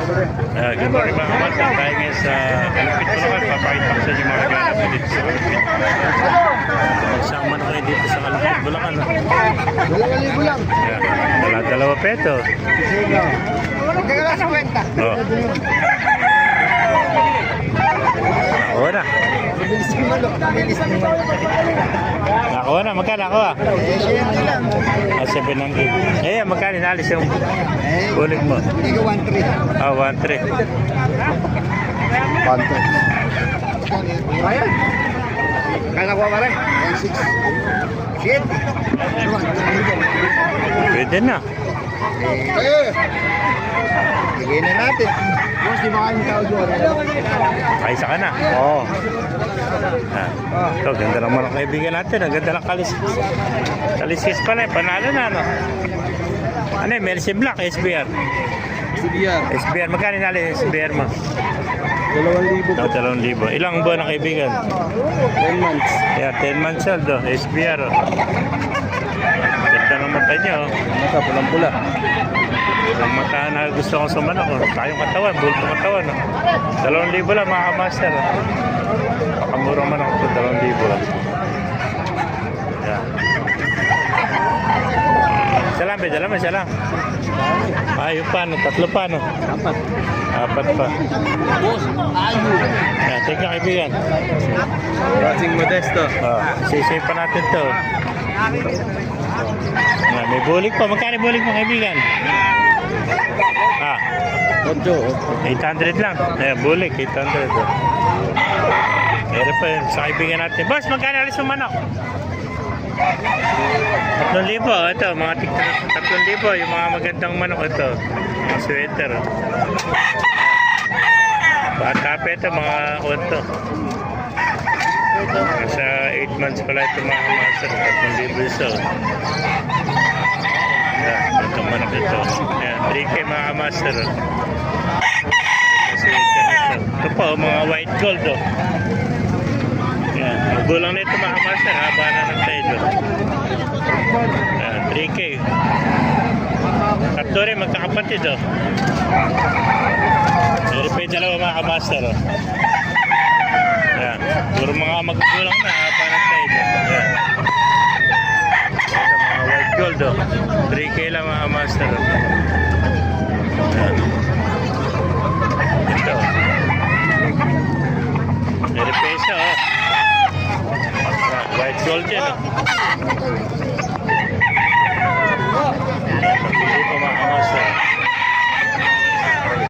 Good morning mga kamasa. Tayo ngayon sa Kalupit Bulacan. Papakita ko sa inyo mga regalo ko dito sa Kalupit. Magsama na kayo dito sa Kalupit Bulacan. 2,000 lang. Dalawa peto. Magkakala sa kwenta. Nakuha na. Nakuha na. Magkano nakuha? 700. Eh, magkano inalis yung ulit mo? Hindi ko 1,300. 1,300. 1,300. Ayan. Kaya nakuha pa rin? 1,600. Shit. Pwede na. Bigyan na natin. Boss, di ba kami tao doon? Kaisa ka na. Oo. Ito, ganda naman ang kaibigan natin. Ang ganda ng kaliskis. Kaliskis pala eh. Panalo na, no? Ano eh? Mercy Black, SBR. SBR. Magkano nalin yung SBR mo? 2,000. 2,000. Ilang buwan ang kaibigan? 10 months. Yeah, 10 months old, oh. SBR, oh. Ganda ng mata niya, oh. Mata, pulang-pula. Ang mata na gusto kong sumanak, oh. Tayong katawan, bulto katawan, oh. 2,000 lang, mga kamaster, oh. Pakamurang man ako ito, 2,000 lang. Yeah. Isa lang, be, dala mo, isa lang. Ayun pa, no? 3 pa, no? 4 pa. Boss, ayo. Yeah, take na kaibigan. Racing Modesto. Sisave pa natin to. May bulik pa. Magkano bulik mo kaibigan? 800 lang. Bulik, 800. Meron pa yun sa kaibigan natin. Boss, magkano alis mo manok? 3,000. Ito, mga 3,000. Yung mga magandang manok ito. Mga sweater. Bata pa ito, mga konto. Sa 8 months pala ito mga master. 3,000 isa. Ito manok ito. 3K mga master. Ito pa, mga white gold. Magulang na ito mga master. Haba na ng tayo. 3K. Tatlo rin magkakapatid. Pero pa yung dalawa mga master. Puro mga magugulang na. Haba ng tayo. Mga white gold. 3K lang mga master.